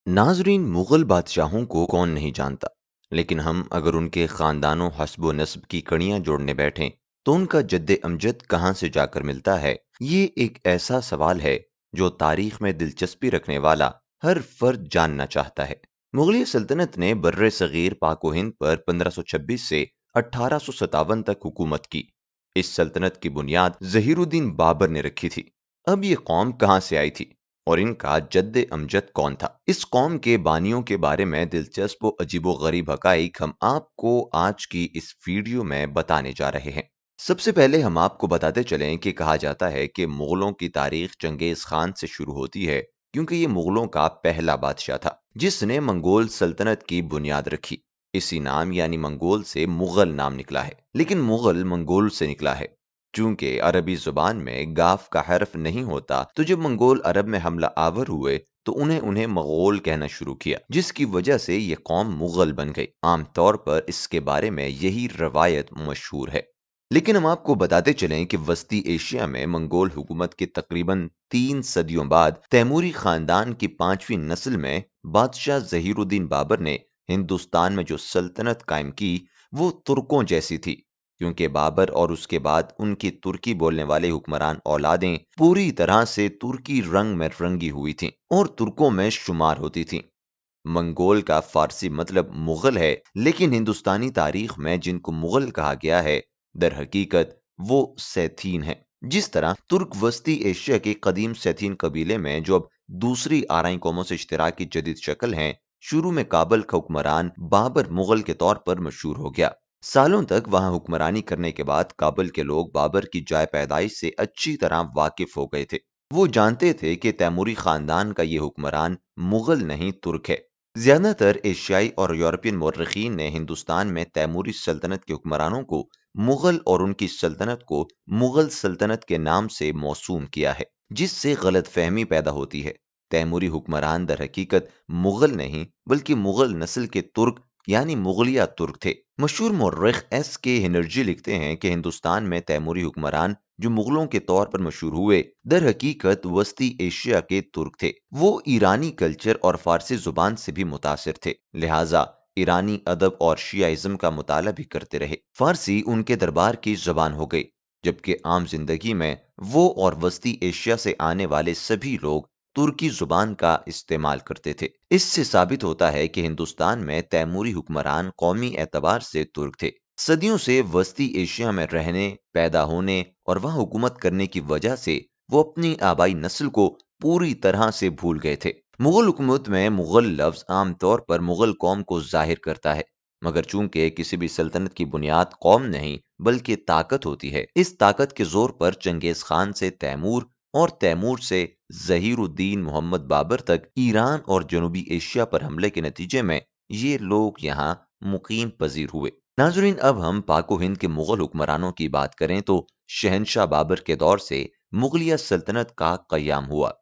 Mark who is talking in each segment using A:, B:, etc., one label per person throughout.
A: नाजरीन, मुगल बादशाहों को कौन नहीं जानता। लेकिन हम अगर उनके खानदानों हस्ब व नस्ब की कड़ियां जोड़ने बैठें तो उनका जद्दे अमजद कहां से जाकर मिलता है। ये एक ऐसा सवाल है जो तारीख में दिलचस्पी रखने वाला हर फर्द जानना चाहता है। मुगलिया सल्तनत ने बर्रे सगीर पाक व हिंद पर 1526 से 1857 तक हुकूमत की। इस सल्तनत की बुनियाद जहीरुद्दीन बाबर ने रखी थी। अब ये कौम कहां से आई थी और इनका जद्दे अमजद कौन था? इस कौम के बानियों के बारे में दिलचस्प व अजीबो गरीब हकाइक हम आपको आज की इस वीडियो में बताने जा रहे हैं। सबसे पहले हम आपको बताते चलें कि कहा जाता है कि मुगलों की तारीख चंगेज खान से शुरू होती है, क्योंकि ये मुगलों का पहला बादशाह था जिसने मंगोल सल्तनत की बुनियाद रखी। इसी नाम यानी मंगोल से मुगल नाम निकला है, लेकिन मुगल मंगोल से निकला है। चूंकि अरबी जुबान में गाफ का हर्फ नहीं होता, तो जब मंगोल अरब में हमला आवर हुए तो उन्हें उन्हें मंगोल कहना शुरू किया, जिसकी वजह से ये कौम मुगल बन गई। आमतौर पर इसके बारे में यही रवायत मशहूर है। लेकिन हम आपको बताते चलें कि वस्ती एशिया में मंगोल हुकूमत के तकरीबन 3 सदियों बाद तैमूरी खानदान की 5वीं नस्ल में बादशाह जहीरुद्दीन बाबर ने हिंदुस्तान में जो सल्तनत कायम की वो तुर्कों जैसी थी, क्योंकि बाबर और उसके बाद उनकी तुर्की बोलने वाले हुक्मरान औलादें पूरी तरह से तुर्की रंग में रंगी हुई थीं और तुर्कों में शुमार होती थीं। मंगोल का फारसी मतलब मुगल है, लेकिन हिंदुस्तानी तारीख में जिनको मुगल कहा गया है दर हकीकत वो सैथीन है। जिस तरह तुर्क वस्ती एशिया के कदीम सैथीन कबीले में जो अब दूसरी आराई कौमों से इश्तराक की जदीद शक्ल है, शुरू में काबल का हुक्मरान बाबर मुगल के तौर पर मशहूर हो गया। सालों तक वहां हुक्मरानी करने के बाद काबल के लोग बाबर की जाय पैदाइश से अच्छी तरह वाकिफ हो गए थे। वो जानते थे कि तैमूरी खानदान का ये हुक्मरान मुगल नहीं तुर्क है। ज्यादातर एशियाई और यूरोपियन मौरखीन ने हिंदुस्तान में तैमूरी सल्तनत के हुक्मरानों को मुगल और उनकी सल्तनत को मुगल सल्तनत के नाम से मौसूम किया है, जिससे गलतफहमी पैदा होती है। तैमूरी हुक्मरान दर हकीकत मुगल नहीं बल्कि मुगल नस्ल के तुर्क यानी मुगलिया तुर्क थे। मशहूर मौर्रिख एस के हिनर्जी लिखते हैं कि हिंदुस्तान में तैमूरी हुक्मरान जो मुगलों के तौर पर मशहूर हुए दर हकीकत वस्ती एशिया के तुर्क थे। वो ईरानी कल्चर और फारसी जुबान से भी मुतासिर थे, लिहाजा ईरानी अदब और शियाइज्म का मुताला भी करते रहे। फारसी उनके दरबार की जबान हो गई, जबकि आम जिंदगी में वो और वस्ती एशिया से आने वाले सभी लोग तुर्की जुबान का इस्तेमाल करते थे। इससे साबित होता है कि हिंदुस्तान में तैमूरी हुक्मरान कौमी एतबार से तुर्क थे। सदियों से वस्ती एशिया में रहने, पैदा होने और वहां हुकूमत करने की वजह से वो अपनी आबाई नस्ल को पूरी तरह से भूल गए थे। मुगल हुकूमत में मुगल लफ्ज आमतौर पर मुगल कौम को जाहिर करता है, मगर चूंकि किसी भी सल्तनत की बुनियाद कौम नहीं बल्कि ताकत होती है, इस ताकत के जोर पर चंगेज खान से तैमूर और तैमूर से जहीरुद्दीन मोहम्मद बाबर तक ईरान और जनूबी एशिया पर हमले के नतीजे में ये लोग यहाँ मुकीम पजीर हुए। नाजरीन, अब हम पाको हिंद के मुगल हुक्मरानों की बात करें तो शहनशाह बाबर के दौर से मुगलिया सल्तनत का कयाम हुआ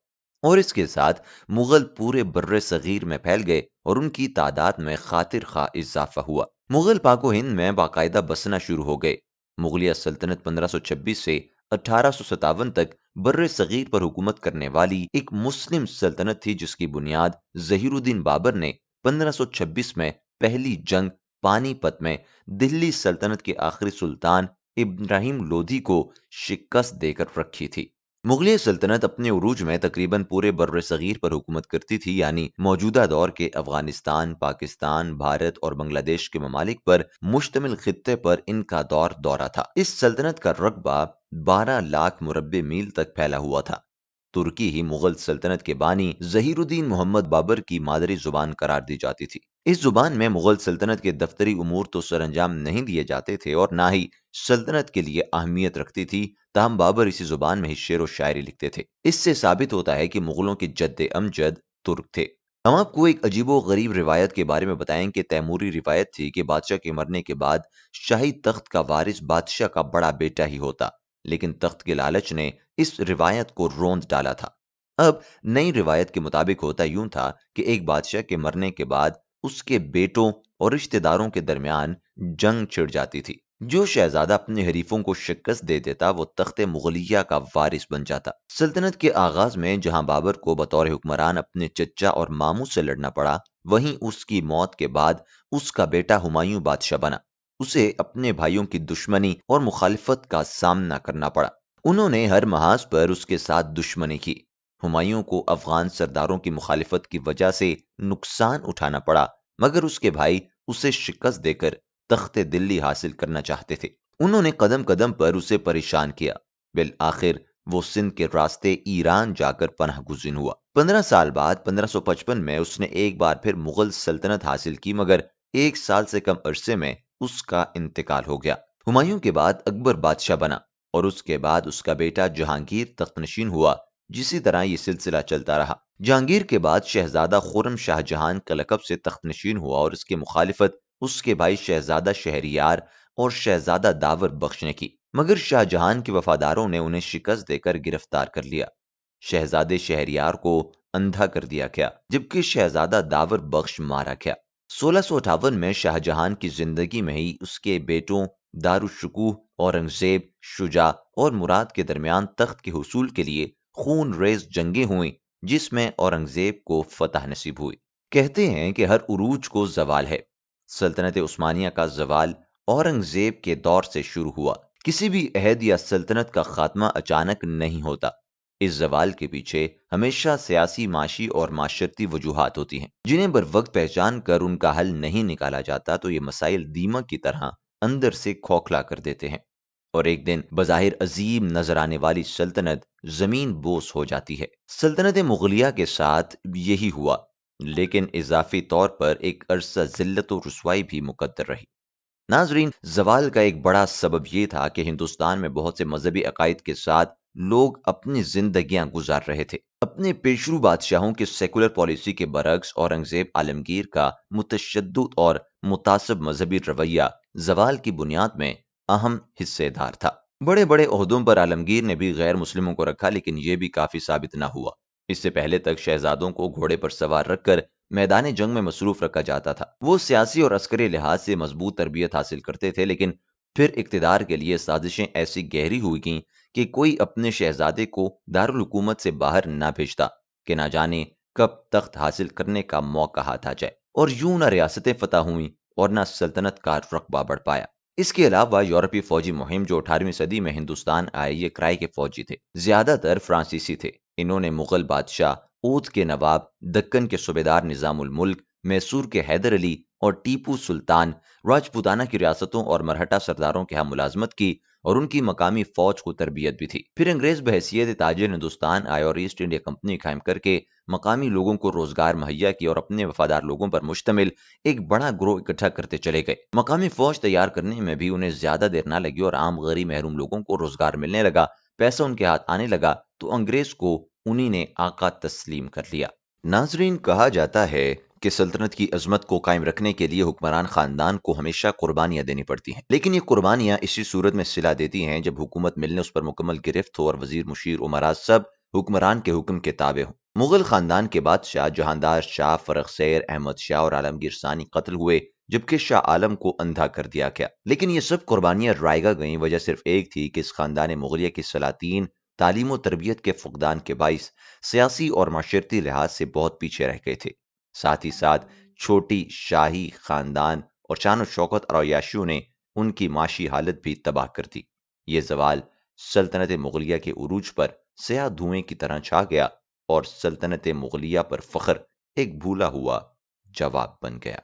A: और इसके साथ मुगल पूरे बर्रे सगीर में फैल गए और उनकी तादाद में खातिर खा इजाफा हुआ। मुगल पाको हिंद में बाकायदा बसना शुरू हो गए। मुगलिया सल्तनत 1526 से 1857 तक बर्रे सगीर पर हुकूमत करने वाली एक मुस्लिम सल्तनत थी, जिसकी बुनियाद जहीरुद्दीन बाबर ने 1526 में पहली जंग पानीपत में दिल्ली सल्तनत के आखिरी सुल्तान इब्राहिम लोधी को शिकस्त देकर रखी थी। मुगलिया सल्तनत अपने उरूज में तकरीबन पूरे बर्रे सगीर पर हुकूमत करती थी, यानी मौजूदा दौर के अफगानिस्तान, पाकिस्तान, भारत और बांग्लादेश के ममालिक पर मुश्तमिल खित्ते पर इनका दौरा था। इस सल्तनत का रकबा 12 लाख मुरब्बे मील तक फैला हुआ था। तुर्की ही मुगल सल्तनत के बानी जहीरुद्दीन मोहम्मद बाबर की मादरी जुबान करार दी जाती थी। इस जुबान में मुगल सल्तनत के दफ्तरी उमूर तो सरंजाम नहीं दिए जाते थे और ना ही सल्तनत के लिए अहमियत रखती थी, ताहम बाबर इसी जुबान में ही शेर व शायरी लिखते थे। इससे साबित होता है कि मुगलों के जद्दे अमजद तुर्क थे। हम आपको एक अजीबो गरीब रिवायत के बारे में बताएं कि तैमूरी रिवायत थी कि बादशाह के मरने के बाद शाही तख्त का वारिस बादशाह का बड़ा बेटा ही होता, लेकिन तख्त के लालच ने इस रिवायत को रोंद डाला था। अब नई रिवायत के मुताबिक होता यूं था कि एक बादशाह के मरने के बाद उसके बेटों और रिश्तेदारों के दरमियान जंग छिड़ जाती थी। جو شہزادہ اپنے حریفوں کو شکست دے دیتا وہ تخت مغلیہ کا وارث بن جاتا۔ سلطنت کے آغاز میں جہاں بابر کو بطور حکمران اپنے چچا اور ماموں سے لڑنا پڑا، وہیں اس کی موت کے بعد اس کا بیٹا ہمایوں بادشاہ بنا۔ اسے اپنے بھائیوں کی دشمنی اور مخالفت کا سامنا کرنا پڑا۔ انہوں نے ہر محاذ پر اس کے ساتھ دشمنی کی۔ ہمایوں کو افغان سرداروں کی مخالفت کی وجہ سے نقصان اٹھانا پڑا، مگر اس کے بھائی اسے شکست دے کر تخت دلی حاصل کرنا چاہتے تھے۔ انہوں نے قدم قدم پر اسے پریشان کیا۔ بالآخر وہ سندھ کے راستے ایران جا کر پناہ گزین ہوا۔ 15 سال بعد 1555 میں اس نے ایک بار پھر مغل سلطنت حاصل کی، مگر 1 سال سے کم عرصے میں اس کا انتقال ہو گیا۔ ہمایوں کے بعد اکبر بادشاہ بنا اور اس کے بعد اس کا بیٹا جہانگیر تخت نشین ہوا۔ جسی طرح یہ سلسلہ چلتا رہا۔ جہانگیر کے بعد شہزادہ خرم شاہ جہان کا لقب سے تخت نشین ہوا اور اس کی مخالفت اس کے بھائی شہزادہ شہریار اور شہزادہ داور بخش نے کی، مگر شاہ جہان کے وفاداروں نے انہیں شکست دے کر گرفتار کر لیا۔ شہزادے شہریار کو اندھا کر دیا گیا، جبکہ شہزادہ داور بخش مارا گیا۔ 1658 میں شاہ جہان کی زندگی میں ہی اس کے بیٹوں دارالشکوہ، اورنگزیب، شجاع اور مراد کے درمیان تخت کے حصول کے لیے خون ریز جنگیں ہوئیں، جس میں اورنگزیب کو فتح نصیب ہوئی۔ کہتے ہیں کہ ہر عروج کو زوال ہے۔ سلطنت عثمانیہ کا زوال اورنگزیب کے دور سے شروع ہوا۔ کسی بھی عہد یا سلطنت کا خاتمہ اچانک نہیں ہوتا۔ اس زوال کے پیچھے ہمیشہ سیاسی، معاشی اور معاشرتی وجوہات ہوتی ہیں، جنہیں بر وقت پہچان کر ان کا حل نہیں نکالا جاتا تو یہ مسائل دیمک کی طرح اندر سے کھوکھلا کر دیتے ہیں، اور ایک دن بظاہر عظیم نظر آنے والی سلطنت زمین بوس ہو جاتی ہے۔ سلطنت مغلیہ کے ساتھ یہی ہوا، لیکن اضافی طور پر ایک عرصہ ذلت و رسوائی بھی مقدر رہی۔ ناظرین، زوال کا ایک بڑا سبب یہ تھا کہ ہندوستان میں بہت سے مذہبی عقائد کے ساتھ لوگ اپنی زندگیاں گزار رہے تھے۔ اپنے پیشرو بادشاہوں کے سیکولر پالیسی کے برعکس اورنگزیب عالمگیر کا متشدد اور متعصب مذہبی رویہ زوال کی بنیاد میں اہم حصے دار تھا۔ بڑے بڑے عہدوں پر عالمگیر نے بھی غیر مسلموں کو رکھا، لیکن یہ بھی کافی ثابت نہ ہوا۔ اس سے پہلے تک شہزادوں کو گھوڑے پر سوار رکھ کر میدان جنگ میں مصروف رکھا جاتا تھا۔ وہ سیاسی اور عسکری لحاظ سے مضبوط تربیت حاصل کرتے تھے، لیکن پھر اقتدار کے لیے سازشیں ایسی گہری ہوئی گئیں کہ کوئی اپنے شہزادے کو دارالحکومت سے باہر نہ بھیجتا کہ نہ جانے کب تخت حاصل کرنے کا موقع ہاتھ آ جائے، اور یوں نہ ریاستیں فتح ہوئیں اور نہ سلطنت کا رقبہ بڑھ پایا۔ اس کے علاوہ یورپی فوجی مہم جو 18ویں صدی میں ہندوستان آئے، یہ کرائے کے فوجی تھے، زیادہ تر فرانسیسی تھے۔ انہوں نے مغل بادشاہ، اودھ کے نواب، دکن کے صوبیدار نظام الملک، میسور کے حیدر علی اور ٹیپو سلطان، راجپوتانہ کی ریاستوں اور مرہٹا سرداروں کے ہاں ملازمت کی، اور ان کی مقامی فوج کو تربیت بھی تھی۔ پھر انگریز بحیثیت تاجر ہندوستان آئے اور ایسٹ انڈیا کمپنی قائم کر کے مقامی لوگوں کو روزگار مہیا کی اور اپنے وفادار لوگوں پر مشتمل ایک بڑا گروہ اکٹھا کرتے چلے گئے۔ مقامی فوج تیار کرنے میں بھی انہیں زیادہ دیر نہ لگی اور عام غریب محروم لوگوں کو روزگار ملنے لگا، پیسہ ان کے ہاتھ آنے لگا تو انگریز کو انہی نے آقا تسلیم کر لیا۔ ناظرین، کہا جاتا ہے کہ سلطنت کی عظمت کو قائم رکھنے کے لیے حکمران خاندان کو ہمیشہ قربانیاں دینی پڑتی ہیں، لیکن یہ قربانیاں اسی صورت میں صلہ دیتی ہیں جب حکومت ملنے اس پر مکمل گرفت ہو اور وزیر، مشیر، امراء سب حکمران کے حکم کے تابع ہوں۔ مغل خاندان کے بادشاہ جہاندار شاہ، فرخ سیر، احمد شاہ اور عالمگیر ثانی قتل ہوئے، جبکہ شاہ عالم کو اندھا کر دیا گیا، لیکن یہ سب قربانیاں رائگاں گئیں۔ وجہ صرف ایک تھی کہ اس خاندان مغلیہ کی سلاطین تعلیم و تربیت کے فقدان کے باعث سیاسی اور معاشرتی لحاظ سے بہت پیچھے رہ گئے تھے۔ ساتھ ہی ساتھ چھوٹی شاہی خاندان اور شان و شوکت اور عیاشیوں نے ان کی معاشی حالت بھی تباہ کر دی۔ یہ زوال سلطنت مغلیہ کے عروج پر سیاہ دھوئیں کی طرح چھا گیا اور سلطنت مغلیہ پر فخر ایک بھولا ہوا جواب بن گیا۔